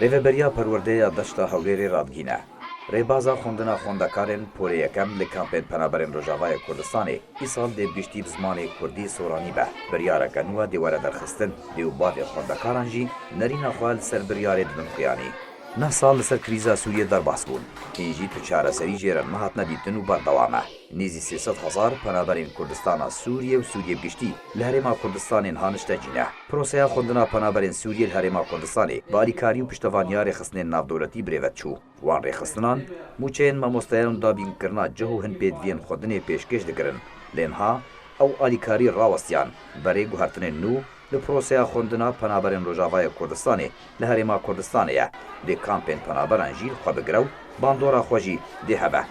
ریوبریا پرورده دشتا هولێری ڕادگینە. ڕێبازە خوندنا خوندەکارên پۆلê yekem li kampên penaberên Rojavayê Kurdistanê îsal dêvgiştî bi zimanê Kurdî soranî be. Biryareke nû dê were derxistin, dê û bavê xwendekaran jî nerîna xwe li ser biryarê dibin xuyanî. Neh sal li ser krîza Sûriyê derbas bûn. Hîn jî tu çareserî jê re nehatine dîtin û berdewam e. Nêzî 300,000 penaberên Kurdistana Sûriye û Sûriye giştî li Herêma Kurdistanên hanişte cîne. Proseya xwendina penaberên Sûriye li Herêma Kurdistanê bi alîkarî û piştevaniya rêxistinên navdewletî birêvet çû. Wan rêxistinan mûçeyên mamosteyan û dabînkirina cih û hin pêdiviyên xwedinê pêşkêş dikirin. Lê niha ew alîkarî rawestiyan berê guhertinên nû li proseya xwendina penaberên Rojavayê Kurdistanê li Herêma Kurdistanê ye. Dê kampên penaberan jî xwe bigire û bandora xwe jî dê hebe.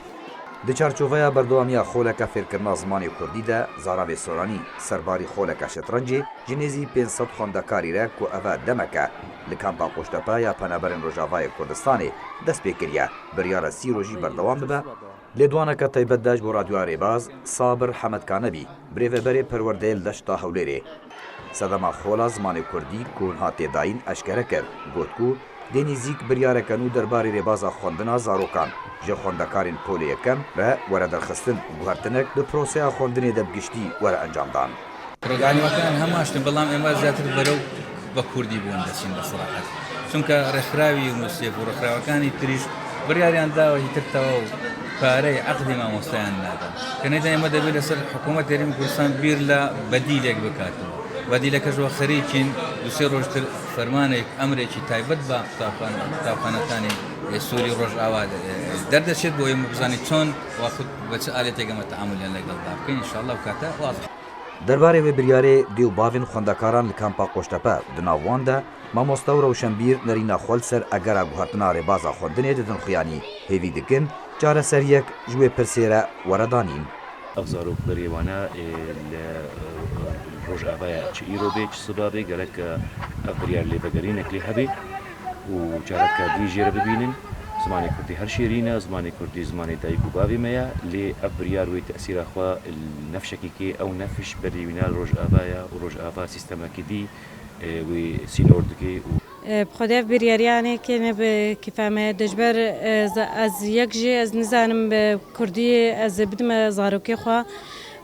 Di çarçoveya berdewamiya xoleka fêrkirina zimanê Kurdî de Zaravê Soranî serbarî xoleka şetrengê ji nêzî 500 xwendekarî re ku ev e demeke li kampa Qoştepe ya penaberên Rojavayê Kurdistanê dest pê kiriye. Biryara sîro jî berdewam bibe. Lêdwaneke taybet de ji bo radyoya Rêbaz Sabir Hemedkanebî birêveberê perwerdeyê li deşta Hewlêrê. Sedema xola zimanê Kurdî ku hûn hatê dayîn eşkere kir. Got ku dê nêzik biryareke nû derbarê rêbaza xwendina zarokan ji xwendekarên polê yekem re were derxistin û guhertinek li proseya xwendinê de bigiştî were encamdan. پرۆگرامەکان هەموو ئاشتن بەڵام ئێمە زیاتر بەرەو بە کوردی بوون دەچین بە سەراحەت چونکە ڕێکخراوی نووسێک و ڕێکخراوەکانی تریش بڕیاریان داوە هیترتەوە و پارەی عەقدی مامۆستایان نادەن کە نەیدا ئێمە دەبێت لەسەر حکوومەت هەرێمی کوردستان بیر لە بەدیلێک بکاتەوە بەدیلەکەشەوە خەریکین دوسێ ڕۆژتر فەرمانێک ئەمرێکی تایبەت بە قوتابخانەکانی سووری ڕۆژئاوا دەردەچێت بۆ ئێمە بزانین چۆن واخود بە چ ئالێتێک ئەمە تەعاملیان لەگەڵدا بکەین ئینشاءالله و کاتە واضح. Derbarê vê biryarê dê û bavên xwendekaran li kampa Qoştepe di nav wan de mamoste û rewşenbîr nerîna xwe li ser egera guhertina rêbaza xwendinê didin xuyanî. Hêvî dikin careseriyek ji wê pirsê re were danîn. Ev zarok berêvane li Rojavayê çi îro bê çi siba bê gerek ev biryar lêvegerînek lê hebe û careke dî jê re bibînin. Zimanê Kurdî her şêrîne, zimanê Kurdî zimanê dayîk û bavê me ye lê ev biryar wê tesîra xwe nefşekekê ew nefş berîvîna Rojavaya û Rojava sîstemekî dî wê sînor dike û بخدا بریاریانه که نب کفامه دجبر از یک جه از نزانم کردی از بدم زاروکی خوا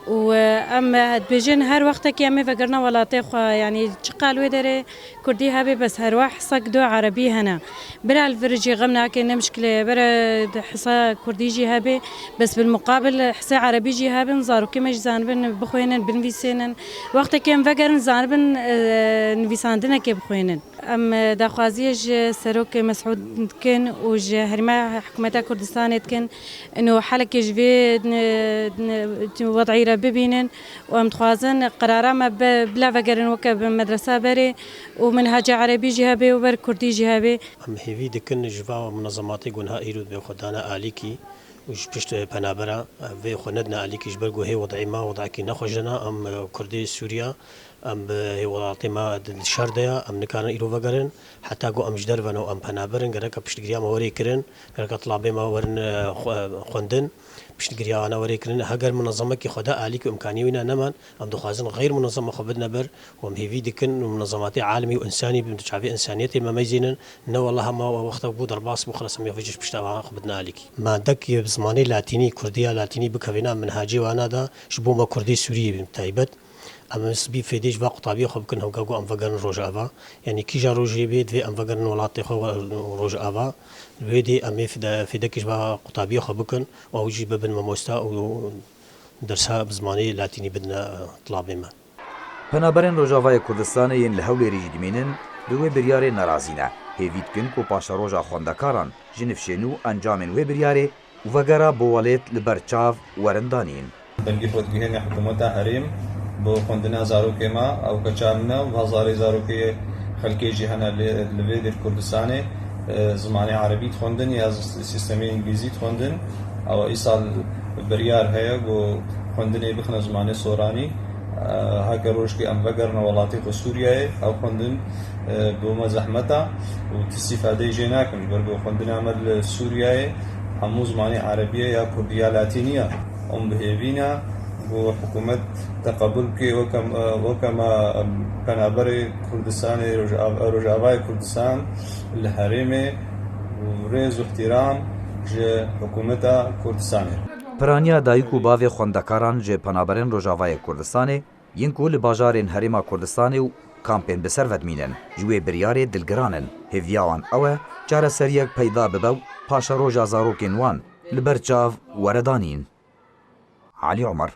و اما بجن هر وقت که امی فکرنا ولاتی خوا یعنی چقالوی داره کردی هبی بس هر واحد صق دو عربی هنا برا الفرجي غمنا كنا مشكلة برا حصة كردي جي هبي بس بالمقابل حصة عربي جي هبي نزارو كما جزانبن بخوينن بنفيسينن وقت كم فكر نزانبن نفيساندنا كي بخوينن ام داخوازيج سروك مسعود كن وج هرما حكومة كردستان كن انه حلك جفي وضعي ببينن وام تخوازن قرارا ما بلا فكر وكب مدرسة بري ومنهج عربي جهابي وبر كردي جهابي ام هيفي دكن جفا منظماتي قنها ايرود بخدانا اليكي وش بشت بنابرا في خندنا اليكي جبرغو هي وضعي ما وضعكي نخرجنا ام كردي سوريا ام هي وضعتي ما الشرديا ام نكان ايرو فغرن حتى جو ام جدرفن ام بنابرن غرك بشتغريا ما وري كرن غرك طلع بما ورن خوندن بشتغريا انا وري كرن هاجر منظمه كي خدا اليك امكانيه وينا نمان ام دخازن غير منظمه خبدنا بر وام هيفي دكن منظمات عالمي وانساني بمتشافي انسانيتي ما ميزينن نو والله ما وقت بود الباص بخلص ما يفجش بشتوا خبدنا اليك ما دك بزماني لاتيني كرديه لاتيني بكوينا منهاجي وانا دا شبوما كردي سوري بتايبت اما سبي فيديش باق طبيعي خو بكن هوغاغو ام فغرن روجافا يعني كيجا روجي بيد في ام فغرن ولاتي خو روجافا ويدي ام في دكش با طبيعي خو بكن او جي ببن مموستا و درسها بزماني لاتيني بدنا طلابيما Penaberên Rojavayê Kurdistanê yên li Hewlêrê jî dimînin bi wê biryarê nerazîne. Hêvî dikin ku paşa roja xwendekaran ji nifşên û encamên wê biryarê û vegera bolêt li ber çav werin danîn. Dengê xwedgihên hikûmeta herêm بۆ خوندنا زارۆکێمە ئەو کەچانە و هەزارێ زارۆکێ خەلکێژی هەنە لە وێ دێر کوردستانê زمانی عەرەبی خوندن یا سیستەمی ئینگلیزی خوندن ئەوە ئیساڵ بڕیار هەیە بۆ خوندنێ بخنە زمانی سۆرانی هەکە ڕۆژکی ئەم بەگەڕنە وڵاتی خۆ سووریایە ئەو خوندن بۆمە زەحمەتە و تیسیفادەی ژێ ناکەن بەرگۆ خوندن ئەمە لە سووریایە هەموو زمانی عەرەبیە یا کوردی یا لاتینیە ئەم بهێوینە بۆ حکوومەت تەقەبول بکەی وەکەمە پەنابەری کوردستانی ڕۆژاوای کوردستان لە هەرێمێ و ڕێز و احتیرام ji حکوومەتە کوردستانê. Piraniya dayîk û bavê xwendekaran ji penaberên Rojavayê Kurdistanê yên ku li bajarên Herêma Kurdistanê û kampên bi ser vedmînin ji wê biryarê dilgiran in. Hêviya wan ew e çareseriyek peyda bibe û paşa roja zarokên wan li ber çav were danîn. Alî Umar